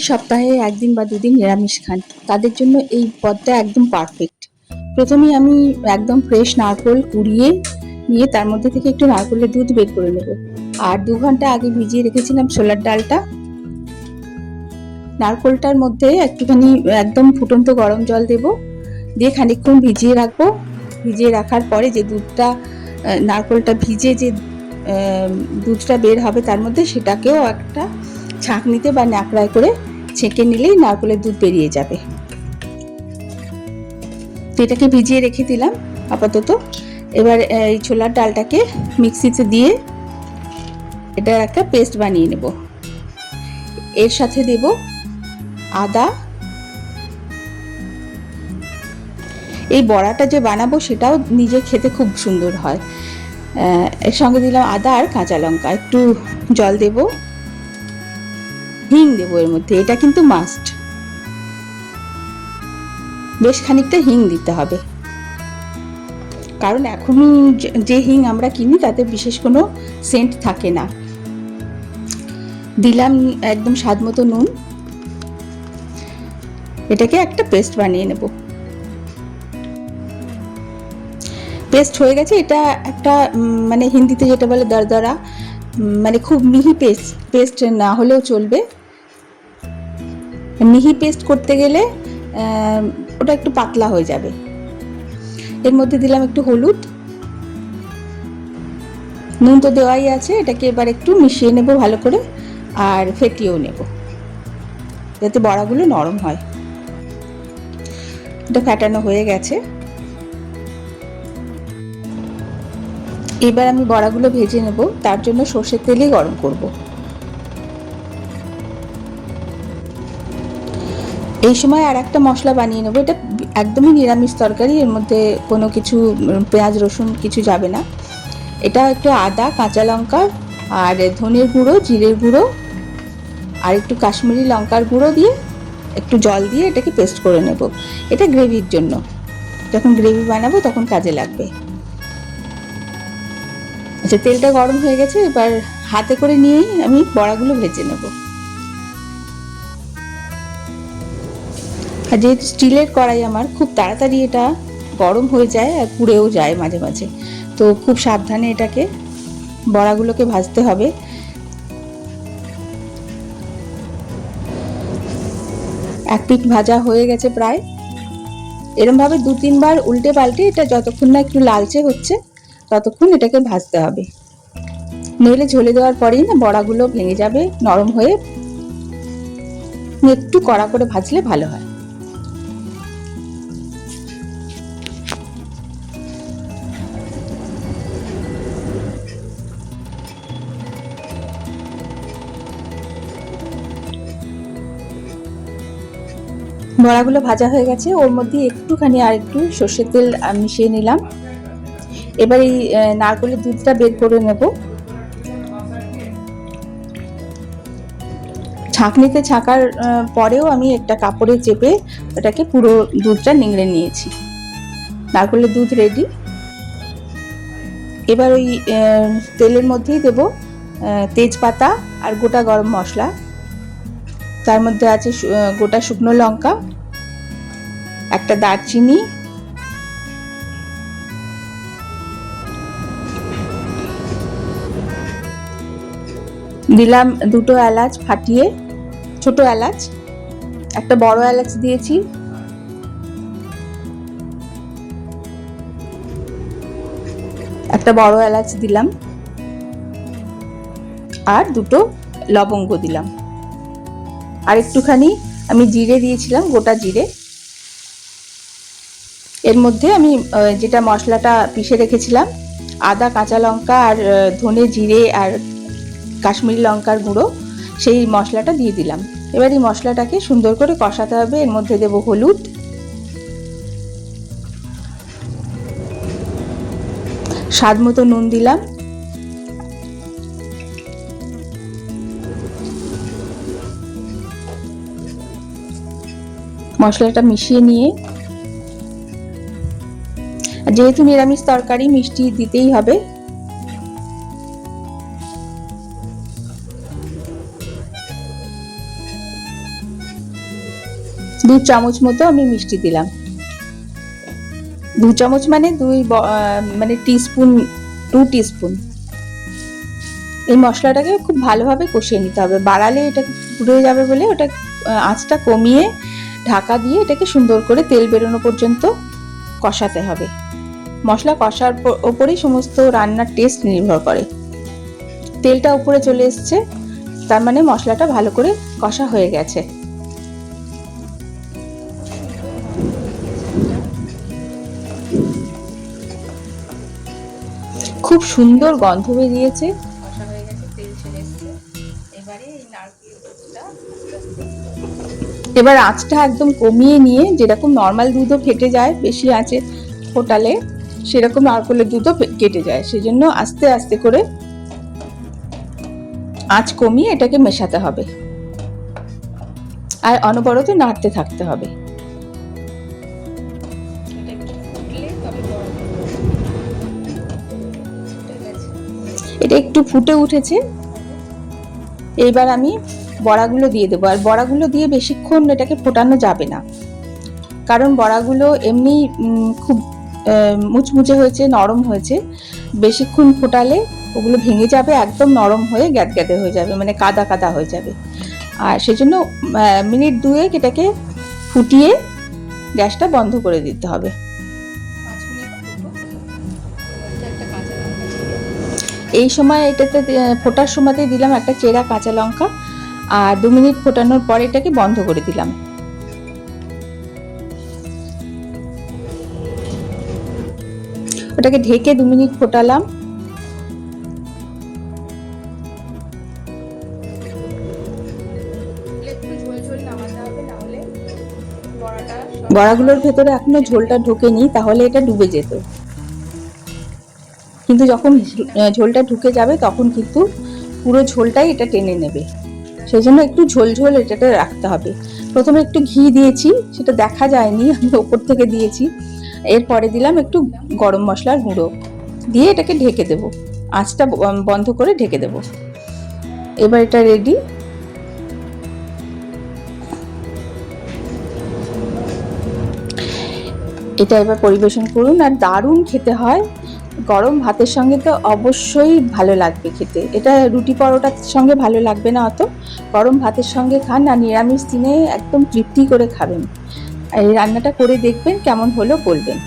সপ্তাহে ১ দিন বা ২ দিন নিরামিষ খান, তাদের জন্য এই পদটা একদম পারফেক্ট। প্রথমেই আমি একদম ফ্রেশ নারকেল কুড়িয়ে নিয়ে তার মধ্যে থেকে একটু নারকেলের দুধ বের করে নেব। আর ২ ঘন্টা আগে ভিজিয়ে রেখেছিলাম ছোলার ডালটা। নারকেলটার মধ্যে একটুখানি একদম ফুটন্ত গরম জল দেব, দিয়ে খানিকক্ষণ ভিজিয়ে রাখবো। ভিজিয়ে রাখার পরে যে দুধটা নারকেলটা ভিজে যে দুধটা বের হবে তার মধ্যে, সেটাকেও একটা ছাঁকনিতে বা ন্যাকড়ায় করে ছেঁকে নিলেই নারকেলের দুধ বেরিয়ে যাবে। এটাকে ভিজিয়ে রেখে দিলাম আপাতত। এবার এই ছোলার ডালটাকে মিক্সিতে দিয়ে এটা একটা পেস্ট বানিয়ে নেব। এর সাথে দেব আদা। এই বড়াটা যে বানাবো সেটাও নিজে খেতে খুব সুন্দর হয়। এর সঙ্গে দিলাম আদা আর কাঁচা লঙ্কা, একটু জল দেব, হিং দেবো এর মধ্যে, এটা কিন্তু মাস্ট। বেশ খানিকটা হিং দিতে হবে, কারণ এখন যে হিং আমরা কিনি তাতে বিশেষ কোনো সেন্ট থাকে না। দিলাম একদম স্বাদ মতো নুন। এটাকে একটা পেস্ট বানিয়ে নেব। পেস্ট হয়ে গেছে। এটা একটা মানে হিন্দিতে যেটা বলে দরদরা, মানে খুব মিহি পেস্ট না হলেও চলবে। মিহি পেস্ট করতে গেলে ওটা একটু পাতলা হয়ে যাবে। এর মধ্যে দিলাম একটু হলুদ, নুন তো দেওয়াই আছে। এটাকে এবার একটু মিশিয়ে নেব ভালো করে, আর ফেটিয়েও নেব যাতে বড়াগুলো নরম হয়। এটা ফেটানো হয়ে গেছে। এবার আমি বড়াগুলো ভেজে নেব, তার জন্য সর্ষের তেলই গরম করব। এই সময় আর একটা মশলা বানিয়ে নেব। এটা একদমই নিরামিষ তরকারি, এর মধ্যে কোনো কিছু পেঁয়াজ রসুন কিছু যাবে না। এটা একটু আদা, কাঁচা লঙ্কা আর ধনের গুঁড়ো, জিরের গুঁড়ো আর একটু কাশ্মীরি লঙ্কার গুঁড়ো দিয়ে একটু জল দিয়ে এটাকে পেস্ট করে নেব। এটা গ্রেভির জন্য, যখন গ্রেভি বানাবো তখন কাজে লাগবে। আচ্ছা, তেলটা গরম হয়ে গেছে। এবার হাতে করে নিয়েই আমি বড়াগুলো ভেজে নেব। আর যেহেতু স্টিলের কড়াই, আমার খুব তাড়াতাড়ি এটা গরম হয়ে যায় আর পুড়েও যায় মাঝে মাঝে, তো খুব সাবধানে এটাকে বড়াগুলোকে ভাজতে হবে। এক পিঠ ভাজা হয়ে গেছে প্রায়। এরমভাবে ২-৩ বার উল্টে পাল্টে এটা যতক্ষণ না একটু লালচে হচ্ছে ততক্ষণ এটাকে ভাজতে হবে, নইলে ঝোলে দেওয়ার পরেই না বড়াগুলো ভেঙে যাবে নরম হয়ে। একটু কড়া করে ভাজলে ভালো হয়। বড়াগুলো ভাজা হয়ে গেছে। ওর মধ্যে একটুখানি আর একটু সর্ষের তেল মিশিয়ে নিলাম। এবার এই নারকেলের দুধটা বের করে নেব। ছাঁকনিতে ছাঁকার পরেও আমি একটা কাপড়ে চেপে ওটাকে পুরো দুধটা নিংড়ে নিয়েছি। নারকেলের দুধ রেডি। এবার ওই তেলের মধ্যেই দেব তেজপাতা আর গোটা গরম মশলা। তার মধ্যে আছে গোটা শুকনো লঙ্কা, একটা দারচিনি, দিলাম 2টো এলাচ ফাটিয়ে, ছোট এলাচ, একটা বড় এলাচ দিয়েছি, একটা বড় এলাচ দিলাম, আর 2টো লবঙ্গ দিলাম, আর একটুখানি আমি জিরে দিয়েছিলাম, গোটা জিরে। এর মধ্যে আমি যেটা মশলাটা পিষে রেখেছিলাম, আদা, কাঁচা লঙ্কা আর ধনে, জিরে আর কাশ্মীরি লঙ্কার গুঁড়ো, সেই মশলাটা দিয়ে দিলাম। এবার এই মশলাটাকে সুন্দর করে কষাতে হবে। এর মধ্যে দেব হলুদ, স্বাদ মতো নুন দিলাম, মশলাটা মিশিয়ে নিয়ে, যেহেতু নিরামিষ তরকারি মিষ্টি দিতেই হবে, চামচ মতো আমি মিষ্টি দিলাম। 2 চামচ মানে মানে টিস্পুন, 2 টিস্পুন। এই মশলাটাকে খুব ভালোভাবে কষিয়ে নিতে হবে, বাড়ালে এটা পুড়ে যাবে বলে ওটা আঁচটা কমিয়ে ঢাকা দিয়ে এটাকে সুন্দর করে তেল বেরোনো পর্যন্ত কষাতে হবে। মশলা কষার ওপরেই সমস্ত রান্নার টেস্ট নির্ভর করে। তেলটা উপরে চলে এসছে, তার মানে মশলাটা ভালো করে কষা হয়ে গেছে। খুব সুন্দর গন্ধ বেরিয়েছে, কষা হয়ে গেছে, তেল ছেড়ে এসছে। এবারে এই নারকেল দুধটা, এবার আঁচটা একদম কমিয়ে নিয়ে, যেরকম নর্মাল দুধও ফেটে যায় বেশি আঁচে ফোটালে, সেরকম নারকেলের দুধও কেটে যায়। সেজন্য আস্তে আস্তে করে আঁচ কমিয়ে এটাকে মেশাতে হবে আর অনবরত নাড়তে থাকতে হবে। এটা একটু ফুটে উঠেছে, এইবার আমি বড়াগুলো দিয়ে দেবো। আর বড়াগুলো দিয়ে বেশিক্ষণ এটাকে ফোটানো যাবে না, কারণ বড়াগুলো এমনি খুব মুচমুচে হয়েছে, নরম হয়েছে। বেশিক্ষণ ফোটালে ওগুলো ভেঙে যাবে, একদম নরম হয়ে গ্যাদগ্যাদে হয়ে যাবে, মানে কাদা কাদা হয়ে যাবে। আর সেজন্য মিনিট 2 এটাকে ফুটিয়ে গ্যাসটা বন্ধ করে দিতে হবে। এই সময় এটাতে ফোটার সময়তে দিলাম একটা চেরা কাঁচা লঙ্কা, আর 2 মিনিট ফোটানোর পর এটাকে বন্ধ করে দিলাম। ওটাকে ঢেকে 2 মিনিট ফোটালাম। বড়াগুলোর ভেতরে এখনো ঝোলটা ঢোকেনি, তাহলে এটা ডুবে যেত। কিন্তু যখন ঝোলটা ঢুকে যাবে তখন কিন্তু পুরো ঝোলটাই এটা টেনে নেবে। সেই জন্য একটু ঝোল ঝোল এটাতে রাখতে হবে। প্রথমে একটু ঘি দিয়েছি, সেটা দেখা যায়নি, আমি ওপর থেকে দিয়েছি। এরপরে দিলাম একটু গরম মশলার গুঁড়ো দিয়ে এটাকে ঢেকে দেবো, আঁচটা বন্ধ করে ঢেকে দেবো। এবার এটা রেডি। এটা এবার পরিবেশন করুন, আর দারুণ খেতে হয়। গরম ভাতের সঙ্গে তো অবশ্যই ভালো লাগবে খেতে। এটা রুটি পরোটার সঙ্গে ভালো লাগবে না অত, গরম ভাতের সঙ্গে খান, আর নিরামিষ দিনে একদম তৃপ্তি করে খাবেন। এই রান্নাটা করে দেখবেন, কেমন হলো বলবেন।